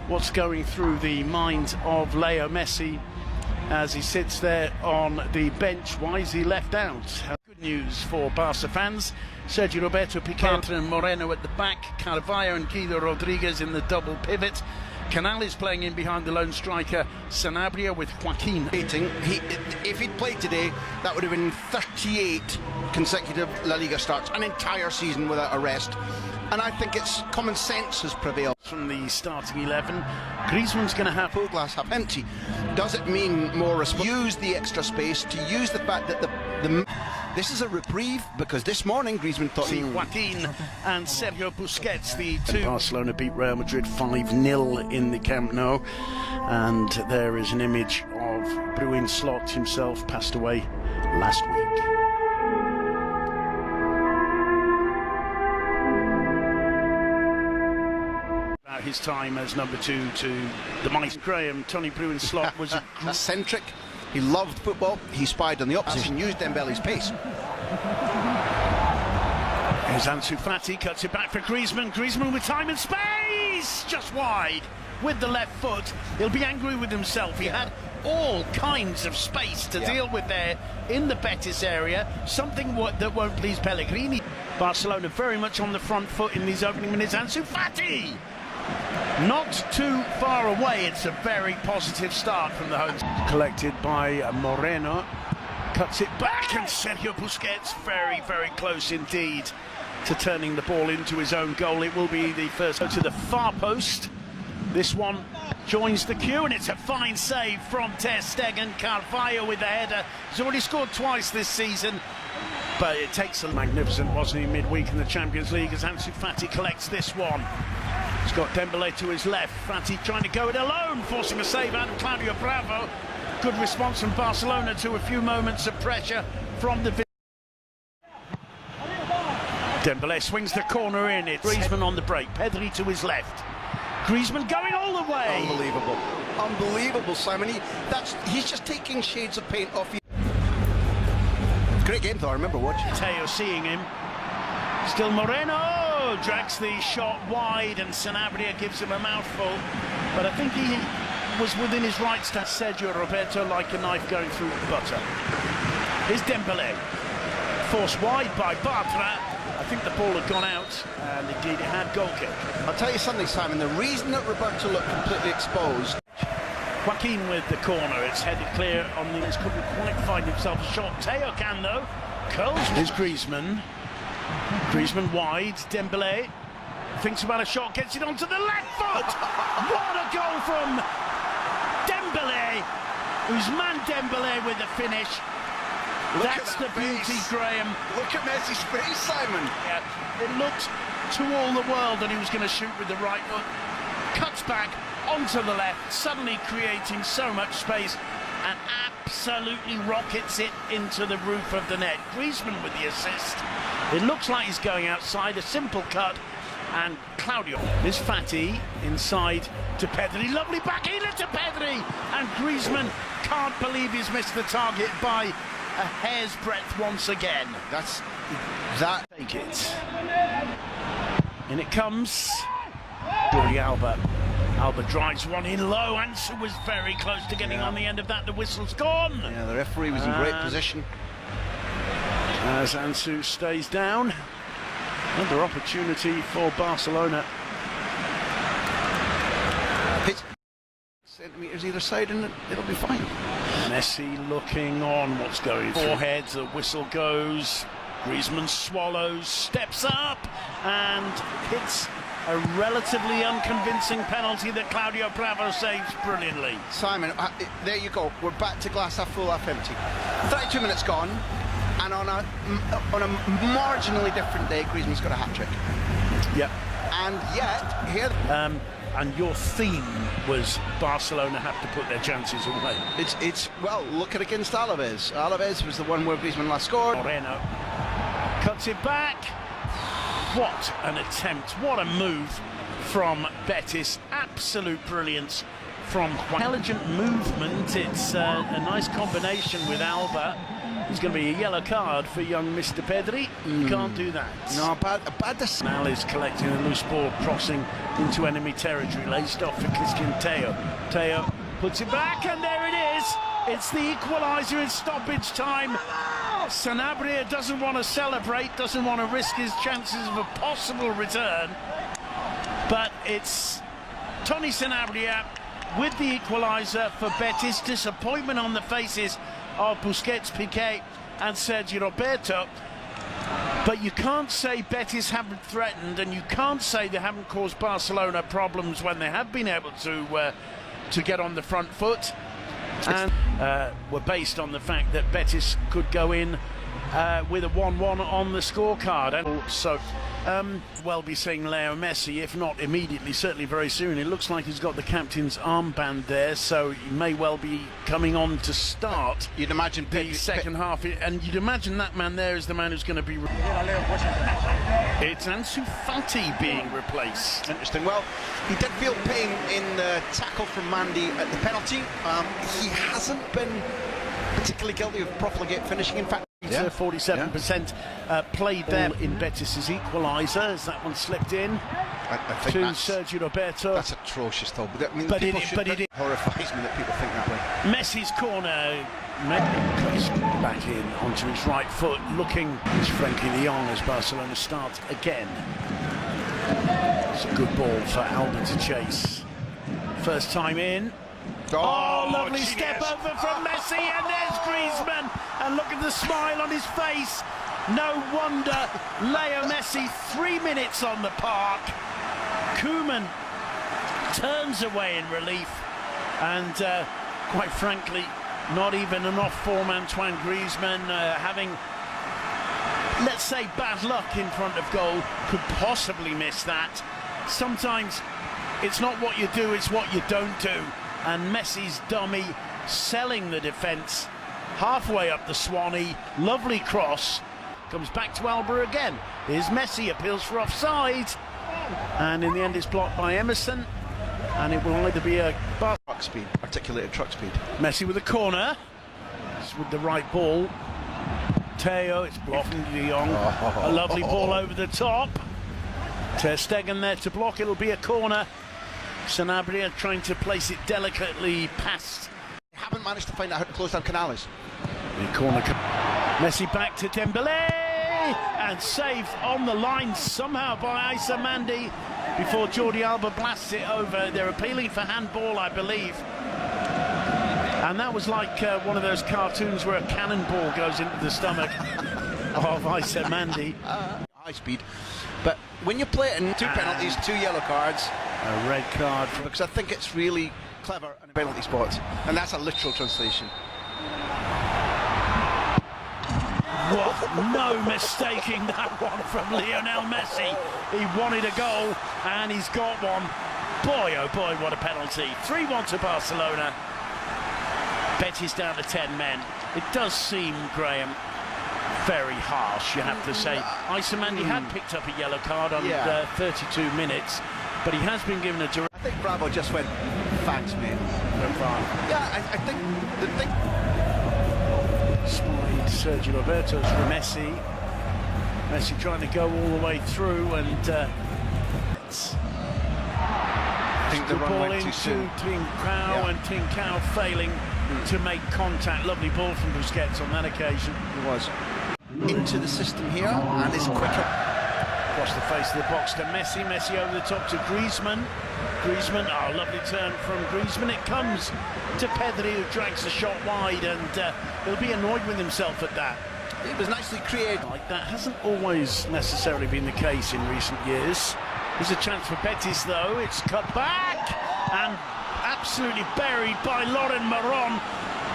what's going through the mind of Leo Messi as he sits there on the bench. Why is he left out? Good news for Barca fans. Sergio Roberto, Piqué and Moreno at the back. Carvalho and Guido Rodriguez in the double pivot. Canal is playing in behind the lone striker Sanabria with Joaquin. If he'd played today, that would have been 38 consecutive La Liga starts, an entire season without a rest. And I think it's common sense has prevailed. From the starting 11, Griezmann's going to have full glass half empty. Does it mean more use the extra space, to use the fact that this is a reprieve, because this morning Griezmann thought Joaquin and Sergio Busquets, the two. Barcelona beat Real Madrid 5-0 in the Camp Nou, and there is an image of Bruin Slot himself, passed away last week. His time as number 2 to the mighty Graham. Tony Bruin Slot was eccentric. He loved football. He spied on the opposition, used Dembele's pace. Here's Ansu Fati, cuts it back for Griezmann. Griezmann with time and space, just wide with the left foot. He'll be angry with himself. He had all kinds of space to deal with there in the Betis area, something that won't please Pellegrini. Barcelona very much on the front foot in these opening minutes. Ansu Fati! Not too far away. It's a very positive start from the home. Collected by Moreno, cuts it back, and Sergio Busquets very, very close indeed to turning the ball into his own goal. It will be the first to the far post. This one joins the queue, and it's a fine save from Ter Stegen. Carvalho with the header. He's already scored twice this season, but it takes a magnificent, wasn't he, midweek in the Champions League, as Ansu Fati collects this one. He's got Dembele to his left. Fati trying to go it alone, forcing a save out of Claudio Bravo. Good response from Barcelona to a few moments of pressure from the... Dembele swings the corner in. It's Griezmann on the break. Pedri to his left. Griezmann going all the way. Unbelievable. Unbelievable, Simon. He's just taking shades of paint off you. Great game, though. I remember watching. Teo seeing him. Still Moreno drags the shot wide, and Sanabria gives him a mouthful. But I think he was within his rights to Sergio Roberto like a knife going through butter. Here's Dembele. Forced wide by Bartra. I think the ball had gone out, and indeed it had goal kick. I'll tell you something, Simon. The reason that Roberto looked completely exposed... Joaquin with the corner. It's headed clear on the... Couldn't quite find himself a shot. Teo can, though. Curls. Here's Griezmann. Griezmann wide. Dembele thinks about a shot, gets it onto the left foot. What a goal from Dembele. Ousmane Dembele with the finish. That's the beauty, Graham. Look at Messi's face, Simon. Yeah, it looked to all the world that he was going to shoot with the right foot. Cuts back onto the left, suddenly creating so much space, and absolutely rockets it into the roof of the net. Griezmann with the assist. It looks like he's going outside, a simple cut, and Claudio is Fati inside to Pedri. Lovely backhander to Pedri, and Griezmann can't believe he's missed the target by a hair's breadth once again. That's... Take it. In it comes. Jordi Alba. Alba drives one in low. Ansu was very close to getting on the end of that. The whistle's gone. Yeah, the referee was in great position. As Ansu stays down. Another opportunity for Barcelona. Centimetres either side, and it'll be fine. Messi looking on what's going through. Forehead, the whistle goes. Griezmann swallows, steps up, and hits a relatively unconvincing penalty that Claudio Bravo saves brilliantly. Simon, there you go. We're back to glass half full, half empty. 32 minutes gone, and on a marginally different day, Griezmann's got a hat-trick. Yep. And yet, here... and your theme was Barcelona have to put their chances away. Well, look at against Alaves. Alaves was the one where Griezmann last scored. Moreno cuts it back. What an attempt, what a move from Betis. Absolute brilliance from intelligent movement. It's a nice combination with Alba. There's going to be a yellow card for young Mr. Pedri. You can't do that. No, bad decision. Mal is collecting a loose ball, crossing into enemy territory. Laced off for Christian Teo. Teo puts it back, and there it is. It's the equaliser in stoppage time. Sanabria doesn't want to celebrate, doesn't want to risk his chances of a possible return. But it's Tony Sanabria with the equaliser for Betis. Disappointment on the faces of Busquets, Piqué and Sergio Roberto. But you can't say Betis haven't threatened, and you can't say they haven't caused Barcelona problems when they have been able to get on the front foot. And were based on the fact that Betis could go in with a 1-1 on the scorecard. And so well be seeing Leo Messi, if not immediately, certainly very soon. It looks like he's got the captain's armband there, so he may well be coming on to start. You'd imagine the second half, and you'd imagine that man there is the man who's going to be. It's Ansu Fati being replaced. Interesting. Well, he did feel pain in the tackle from Mandy at the penalty. He hasn't been particularly guilty of profligate finishing. In fact, 47% played there in Betis' equaliser as that one slipped in I think to that's Sergio Roberto. That's atrocious, though. But, I mean, but it horrifies me that people think that way. Messi's corner. Plays back in onto his right foot, looking as Frankie de Jong as Barcelona start again. It's a good ball for Alba to chase. First time in. Oh, lovely step over from Messi, and there's Griezmann. And look at the smile on his face. No wonder Leo Messi, 3 minutes on the park. Koeman turns away in relief, and quite frankly, not even an off-form Antoine Griezmann having, let's say, bad luck in front of goal, could possibly miss that. Sometimes it's not what you do, it's what you don't do. And Messi's dummy selling the defence halfway up the Swanee. Lovely cross. Comes back to Alba again. Here's Messi, appeals for offside. And in the end it's blocked by Emerson. And it will either be a truck speed, articulated truck speed. Messi with a corner. It's with the right ball. Teo, it's blocked from de Jong. A lovely ball over the top. Ter Stegen there to block. It'll be a corner. Sanabria trying to place it delicately past. They haven't managed to find out how to close down Canales. The corner. Messi back to Dembélé, and saved on the line somehow by Issa Mandi before Jordi Alba blasts it over. They're appealing for handball, I believe. And that was like one of those cartoons where a cannonball goes into the stomach of Issa Mandi. High speed. But when you play it in 2 penalties, 2 yellow cards, a red card, because I think it's really clever in penalty spots, and that's a literal translation. What? No mistaking that one from Lionel Messi. He wanted a goal, and he's got one. Boy, oh boy, what a penalty. 3-1 to Barcelona. Betis down to 10 men. It does seem, Graham, very harsh, you have to say. Issa Mandi had picked up a yellow card on 32 minutes, but he has been given a direct. I think Bravo just went, thanks, mate. Yeah, I think the thing. Slide Sergio Roberto for Messi. Messi trying to go all the way through, and I think the ball run went into too soon. Trincao, and Trincao failing to make contact. Lovely ball from Busquets on that occasion. It was. Into the system here, and it's quicker. Across the face of the box to Messi. Messi over the top to Griezmann. Griezmann, oh, lovely turn from Griezmann. It comes to Pedri, who drags the shot wide, and he'll be annoyed with himself at that. It was nicely created. Like that hasn't always necessarily been the case in recent years. There's a chance for Betis, though. It's cut back and absolutely buried by Laurent Maron.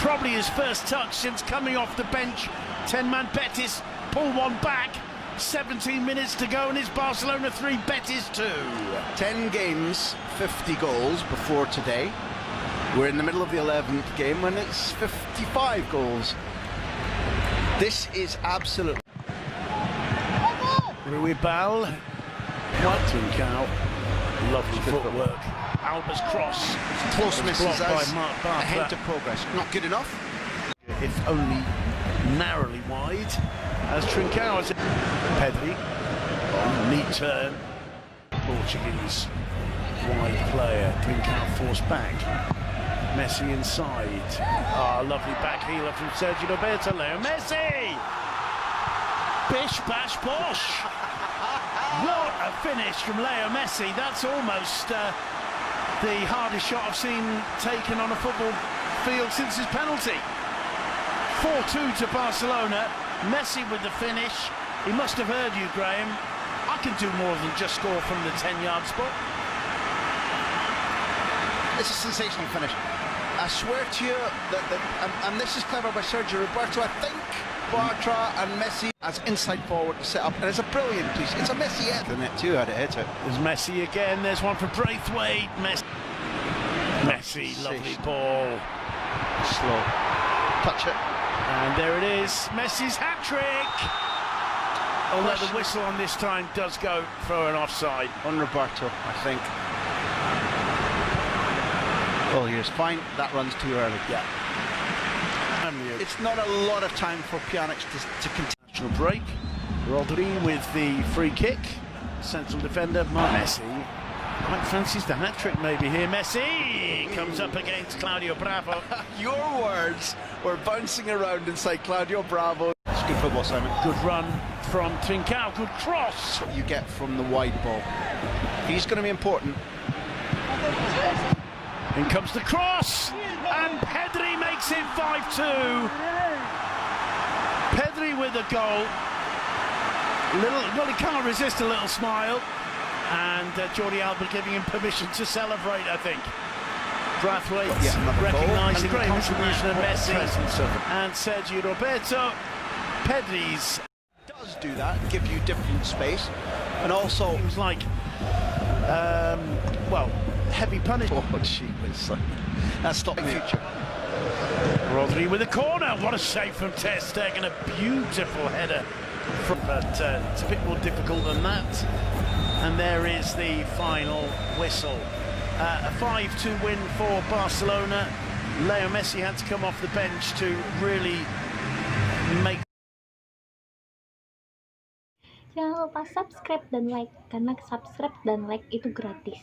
Probably his first touch since coming off the bench. 10-man Betis pull one back. 17 minutes to go, and it's Barcelona 3, Betis 2. 10 games, 50 goals before today. We're in the middle of the 11th game, and it's 55 goals. This is absolutely. Ruibal, Trincao, lovely footwork. Alba's cross. Close misses by as Mark Bartra. ahead to progress. Not good enough. If only narrowly wide as Trincao has Pedri on neat turn. Portuguese wide player. Trincao forced back. Messi inside. Lovely back healer from Sergio Roberto. Leo Messi! Bish bash bosh! What a finish from Leo Messi. That's almost the hardest shot I've seen taken on a football field since his penalty. 4-2 to Barcelona. Messi with the finish. He must have heard you, Graham. I can do more than just score from the 10-yard spot. It's a sensational finish. I swear to you that and this is clever by Sergio Roberto. I think Bartra and Messi as inside forward to set up, and it's a brilliant piece. It's a Messi hit, isn't it? Too how to hit it. There's Messi again. There's one for Braithwaite. Messi, lovely ball. Slow. Touch it. And there it is. Messi's hat-trick. Although the whistle on this time does go for an offside. On Roberto, I think. Oh, here's fine. That runs too early. Yeah. It's not a lot of time for Pjanic to continue. Break. Rodri with the free kick. Central defender, Messi. Quite fancies the hat-trick maybe here. Messi comes up against Claudio Bravo. Your words were bouncing around inside Claudio Bravo. It's good football, Simon. Good run from Trincao. Good cross. What you get from the wide ball. He's going to be important. In comes the cross, and Pedri makes it 5-2. Pedri with a goal. Well, he can't resist a little smile, and Jordi Alba giving him permission to celebrate, I think. Braithwaite recognising the contribution of Messi and Sergio Roberto. Pedri's does do that, give you different space, and also it was like, well, heavy punishment. Oh, gee whiz. That's stopping future. Rodri with a corner. What a save from Ter Stegen. A beautiful header. But it's a bit more difficult than that. And there is the final whistle. A 5-2 win for Barcelona. Leo Messi had to come off the bench to really make. Jangan lupa subscribe dan like, karena subscribe dan like itu gratis.